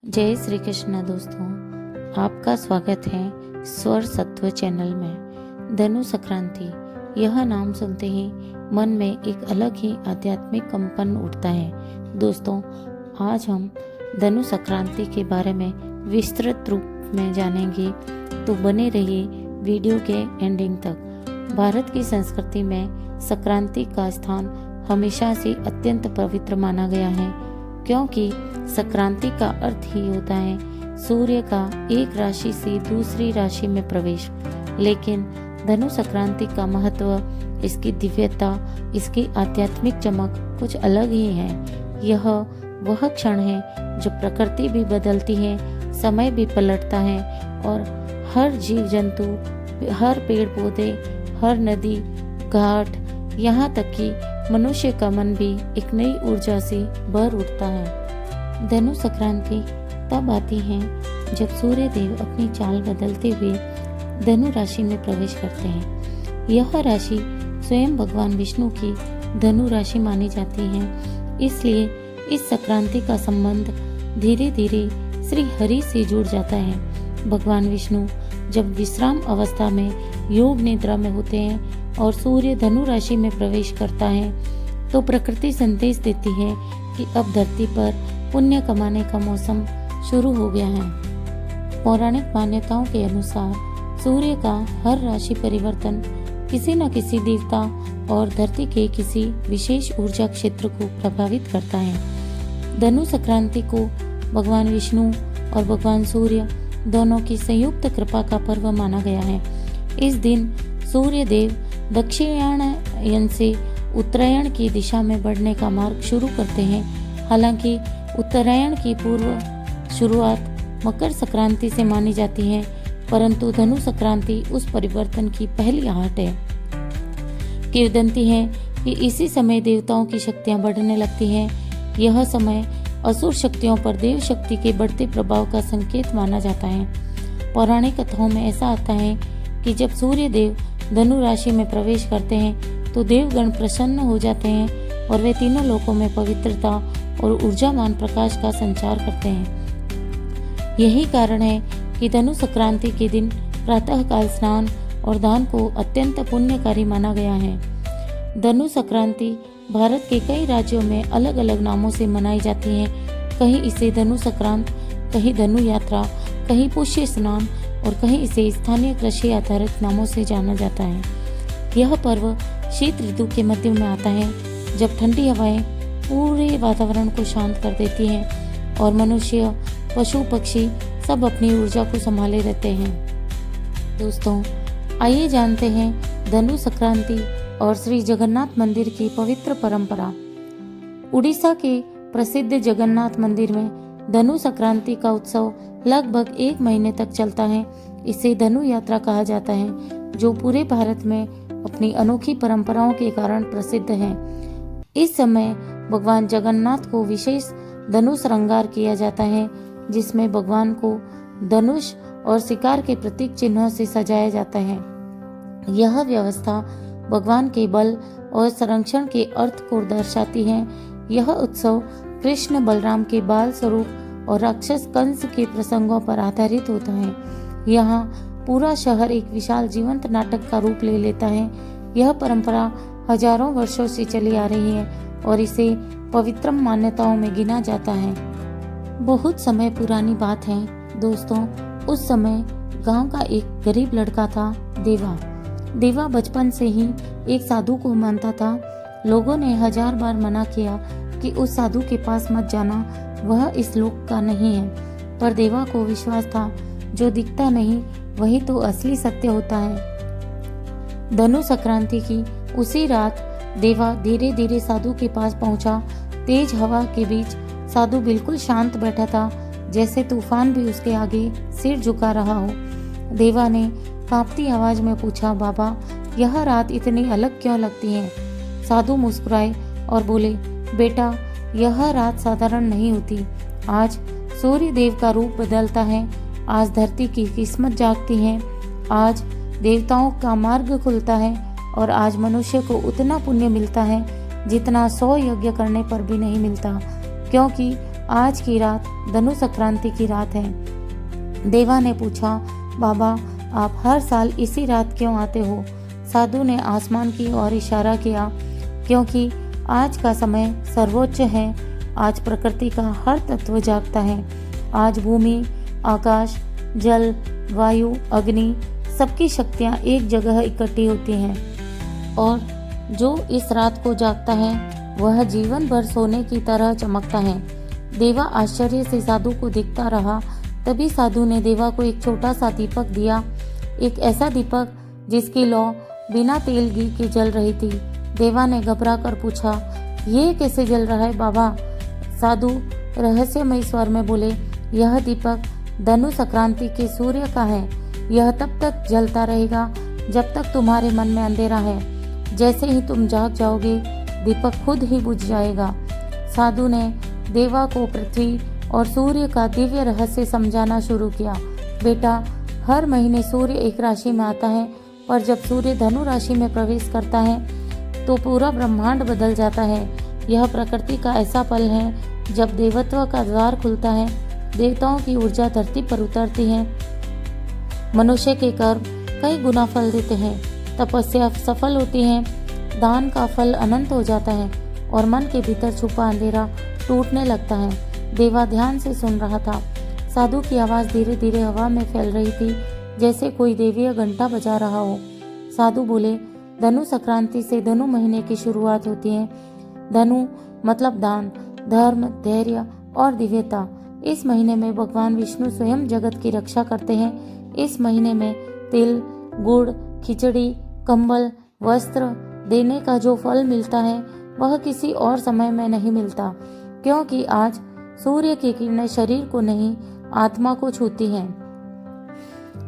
जय श्री कृष्ण दोस्तों, आपका स्वागत है स्वर सत्व चैनल में। धनु संक्रांति, यह नाम सुनते ही मन में एक अलग ही आध्यात्मिक कंपन उठता है। दोस्तों, आज हम धनु संक्रांति के बारे में विस्तृत रूप में जानेंगे, तो बने रहिए वीडियो के एंडिंग तक। भारत की संस्कृति में संक्रांति का स्थान हमेशा से अत्यंत पवित्र माना गया है, क्योंकि संक्रांति का अर्थ ही होता है सूर्य का एक राशि से दूसरी राशि में प्रवेश। लेकिन धनु संक्रांति का महत्व, इसकी दिव्यता, इसकी आध्यात्मिक चमक कुछ अलग ही है। यह वह क्षण है जो प्रकृति भी बदलती है, समय भी पलटता है और हर जीव जंतु, हर पेड़ पौधे, हर नदी घाट, यहाँ तक कि मनुष्य का मन भी एक नई ऊर्जा से भर उठता है। धनु संक्रांति तब आती है जब सूर्य देव अपनी चाल बदलते हुए धनु राशि में प्रवेश करते हैं। यह राशि स्वयं भगवान विष्णु की धनु राशि मानी जाती है, इसलिए इस संक्रांति का संबंध धीरे धीरे श्री हरि से जुड़ जाता है। भगवान विष्णु जब विश्राम अवस्था में योग निद्रा में होते हैं और सूर्य धनु राशि में प्रवेश करता है, तो प्रकृति संदेश देती है कि अब धरती पर पुण्य कमाने का मौसम शुरू हो गया है। पौराणिक मान्यताओं के अनुसार सूर्य का हर राशि परिवर्तन किसी न किसी देवता और धरती के किसी विशेष ऊर्जा क्षेत्र को प्रभावित करता है। धनु संक्रांति को भगवान विष्णु और भगवान सूर्य दोनों की संयुक्त कृपा का पर्व माना गया है। इस दिन सूर्य देव दक्षिणायन से उत्तरायण की दिशा में बढ़ने का मार्ग शुरू करते हैं। हालांकि उत्तरायण की पूर्व शुरुआत मकर संक्रांति से मानी जाती है, परंतु धनु संक्रांति उस परिवर्तन की पहली आहट है। किंवदंती है कि इसी समय देवताओं की शक्तियां बढ़ने लगती हैं। यह समय असुर शक्तियों पर देव शक्ति के बढ़ते प्रभाव का संकेत माना जाता है। पौराणिक कथाओं में ऐसा आता है कि जब सूर्य देव धनु राशि में प्रवेश करते हैं तो देवगण प्रसन्न हो जाते हैं और वे तीनों लोकों में पवित्रता और ऊर्जावान प्रकाश का संचार करते हैं। यही कारण है कि धनु संक्रांति के दिन प्रातःकाल स्नान और दान को अत्यंत पुण्यकारी माना गया है। धनु संक्रांति भारत के कई राज्यों में अलग अलग नामों से मनाई जाती है। कहीं इसे धनु संक्रांत, कहीं धनु यात्रा, कहीं पुष्य स्नान और कहीं इसे स्थानीय कृषि आधारित नामों से जाना जाता है। यह पर्व शीत ऋतु के मध्य में आता है, जब ठंडी हवाएं पूरे वातावरण को शांत कर देती हैं और मनुष्य, पशु पक्षी सब अपनी ऊर्जा को संभाले रहते हैं। दोस्तों, आइए जानते हैं धनु संक्रांति और श्री जगन्नाथ मंदिर की पवित्र परंपरा। उड़ीसा के प्रसिद्ध जगन्नाथ मंदिर में धनु संक्रांति का उत्सव लगभग 1 महीने तक चलता है। इसे धनु यात्रा कहा जाता है, जो पूरे भारत में अपनी अनोखी परंपराओं के कारण प्रसिद्ध है। इस समय भगवान जगन्नाथ को विशेष धनुष श्रृंगार किया जाता है, जिसमें भगवान को धनुष और शिकार के प्रतीक चिन्हों से सजाया जाता है। यह व्यवस्था भगवान के बल और संरक्षण के अर्थ को दर्शाती है। यह उत्सव कृष्ण बलराम के बाल स्वरूप और राक्षस कंस के प्रसंगों पर आधारित होता है। यहाँ पूरा शहर एक विशाल जीवंत नाटक का रूप ले लेता है। यह परंपरा हजारों वर्षों से चली आ रही है और इसे पवित्र मान्यताओं में गिना जाता है। बहुत समय पुरानी बात है दोस्तों, उस समय गांव का एक गरीब लड़का था, देवा। देवा बचपन से ही एक साधु को मानता था। लोगों ने 1000 बार मना किया कि उस साधु के पास मत जाना, वह इस लोक का नहीं है, पर देवा को विश्वास था, जो दिखता नहीं वही तो असली सत्य होता है। धनु संक्रांति की उसी रात देवा धीरे धीरे साधु के पास पहुंचा। तेज हवा के बीच साधु बिल्कुल शांत बैठा था, जैसे तूफान भी उसके आगे सिर झुका रहा हो। देवा ने कांपती आवाज में पूछा, बाबा, यह रात इतनी अलग क्यों लगती है? साधु मुस्कुराए और बोले, बेटा, यह रात साधारण नहीं होती। आज सूर्य देव का रूप बदलता है, आज धरती की किस्मत जागती है, आज देवताओं का मार्ग खुलता है और आज मनुष्य को उतना पुण्य मिलता है जितना 100 यज्ञ करने पर भी नहीं मिलता, क्योंकि आज की रात धनु संक्रांति की रात है। देवा ने पूछा, बाबा आप हर साल इसी रात क्यों आते हो? साधु ने आसमान की ओर इशारा किया, क्योंकि आज का समय सर्वोच्च है। आज प्रकृति का हर तत्व जागता है। आज भूमि, आकाश, जल, वायु, अग्नि सबकी शक्तियां एक जगह इकट्ठी होती हैं और जो इस रात को जागता है वह जीवन भर सोने की तरह चमकता है। देवा आश्चर्य से साधु को देखता रहा। तभी साधु ने देवा को एक छोटा सा दीपक दिया, एक ऐसा दीपक जिसकी लौ बिना तेल घी के जल रही थी। देवा ने घबरा कर पूछा, ये कैसे जल रहा है बाबा? साधु रहस्यमय स्वर में बोले, यह दीपक धनु संक्रांति के सूर्य का है। यह तब तक जलता रहेगा जब तक तुम्हारे मन में अंधेरा है। जैसे ही तुम जाग जाओगे दीपक खुद ही बुझ जाएगा। साधु ने देवा को पृथ्वी और सूर्य का दिव्य रहस्य समझाना शुरू किया। बेटा, हर महीने सूर्य एक राशि में आता है, पर जब सूर्य धनु राशि में प्रवेश करता है तो पूरा ब्रह्मांड बदल जाता है। यह प्रकृति का ऐसा पल है जब देवत्व का द्वार खुलता है, देवताओं की ऊर्जा धरती पर उतरती है। मनुष्य के कर्म कई गुना फल देते हैं, तपस्या सफल होती है, दान का फल अनंत हो जाता है और मन के भीतर छुपा अंधेरा टूटने लगता है। देवा ध्यान से सुन रहा था। साधु की आवाज़ धीरे धीरे हवा में फैल रही थी, जैसे कोई देवीय घंटा बजा रहा हो। साधु बोले, धनु संक्रांति से धनु महीने की शुरुआत होती है। धनु मतलब दान, धर्म, धैर्य और दिव्यता। इस महीने में भगवान विष्णु स्वयं जगत की रक्षा करते हैं। इस महीने में तिल, गुड़, खिचड़ी, कंबल, वस्त्र देने का जो फल मिलता है वह किसी और समय में नहीं मिलता, क्योंकि आज सूर्य की किरणें शरीर को नहीं आत्मा को छूती हैं।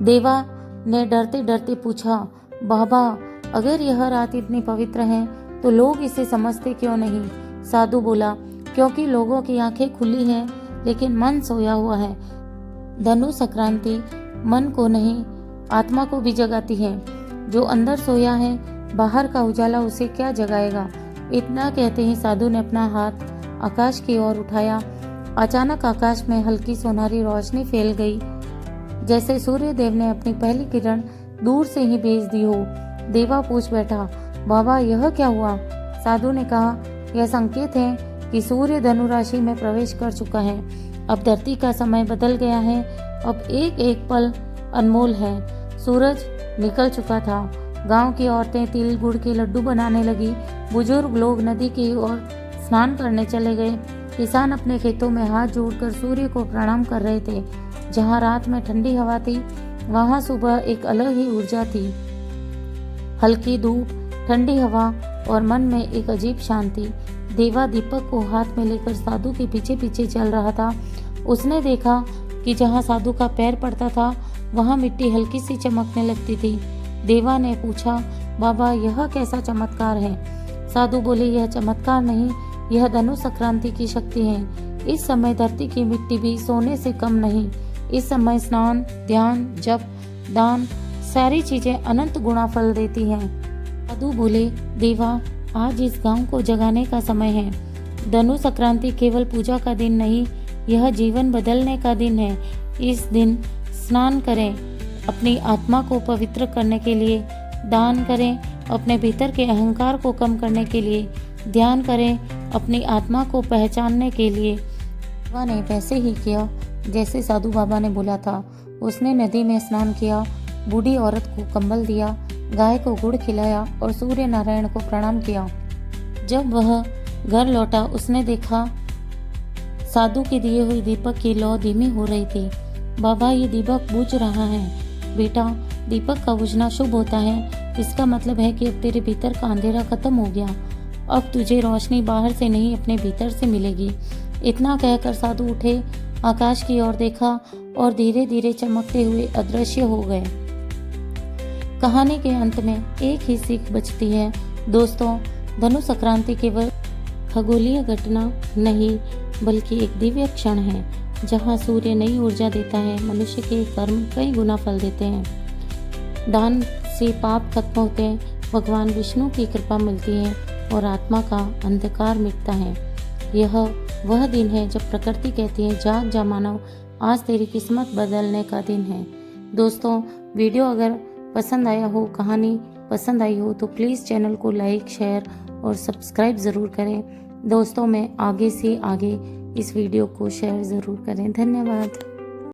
देवा ने डरते डरते पूछा, बाबा अगर यह रात इतनी पवित्र है तो लोग इसे समझते क्यों नहीं? साधु बोला, क्योंकि लोगों की आंखें खुली हैं लेकिन मन सोया हुआ है। धनु संक्रांति मन को नहीं आत्मा को भी जगाती है। जो अंदर सोया है बाहर का उजाला उसे क्या जगाएगा? इतना कहते ही साधु ने अपना हाथ आकाश की ओर उठाया। अचानक आकाश में हल्की सुनहरी रोशनी फैल गई, जैसे सूर्य देव ने अपनी पहली किरण दूर से ही भेज दी हो। देवा पूछ बैठा, बाबा यह क्या हुआ? साधु ने कहा, यह संकेत है कि सूर्य धनु राशि में प्रवेश कर चुका है। अब धरती का समय बदल गया है। अब एक एक पल अनमोल है। सूरज निकल चुका था। गांव की औरतें तिल गुड़ के लड्डू बनाने लगी। बुजुर्ग लोग नदी की ओर स्नान करने चले गए। किसान अपने खेतों में हाथ जोड़कर सूर्य को प्रणाम कर रहे थे। जहां रात में ठंडी हवा थी, वहां सुबह एक अलग ही ऊर्जा थी। हल्की धूप, ठंडी हवा और मन में एक अजीब शांति। देवा दीपक को हाथ में लेकर साधु के पीछे पीछे चल रहा था। उसने देखा कि जहां साधु का पैर पड़ता था वहां मिट्टी हल्की सी चमकने लगती थी। देवा ने पूछा, बाबा यह कैसा चमत्कार है? साधु बोले, यह चमत्कार नहीं, यह धनु संक्रांति की शक्ति है। इस समय धरती की मिट्टी भी सोने से कम नहीं। इस समय स्नान, ध्यान, जप, दान सारी चीजें अनंत गुणा फल देती हैं। साधु बोले, देवा आज इस गांव को जगाने का समय है। धनु संक्रांति केवल पूजा का दिन नहीं, यह जीवन बदलने का दिन है। इस दिन स्नान करें, अपनी आत्मा को पवित्र करने के लिए दान करें, अपने भीतर के अहंकार को कम करने के लिए ध्यान करें, अपनी आत्मा को पहचानने के लिए। देवा ने वैसे ही किया जैसे साधु बाबा ने बोला था। उसने नदी में स्नान किया, बूढ़ी औरत को कंबल दिया, गाय को गुड़ खिलाया और सूर्य नारायण को प्रणाम किया। जब वह घर लौटा उसने देखा साधु के दिए हुए दीपक की लौ धीमी हो रही थी। बाबा ये दीपक बुझ रहा है। बेटा, दीपक का बुझना शुभ होता है। इसका मतलब है कि अब तेरे भीतर का अंधेरा खत्म हो गया। अब तुझे रोशनी बाहर से नहीं अपने भीतर से मिलेगी। इतना कहकर साधु उठे, आकाश की ओर देखा और धीरे धीरे चमकते हुए अदृश्य हो गए। कहानी के अंत में एक ही सीख बचती है दोस्तों, धनु संक्रांति केवल खगोलीय घटना नहीं बल्कि एक दिव्य क्षण है जहां सूर्य नई ऊर्जा देता है। मनुष्य के कर्म कई गुना फल देते हैं। दान से पाप खत्म होते हैं, भगवान विष्णु की कृपा मिलती है और आत्मा का अंधकार मिटता है। यह वह दिन है जब प्रकृति कहती है जाग जा मानव, आज तेरी किस्मत बदलने का दिन है। दोस्तों, वीडियो अगर पसंद आया हो, कहानी पसंद आई हो तो प्लीज़ चैनल को लाइक, शेयर और सब्सक्राइब ज़रूर करें। दोस्तों, मैं आगे से आगे इस वीडियो को शेयर ज़रूर करें। धन्यवाद।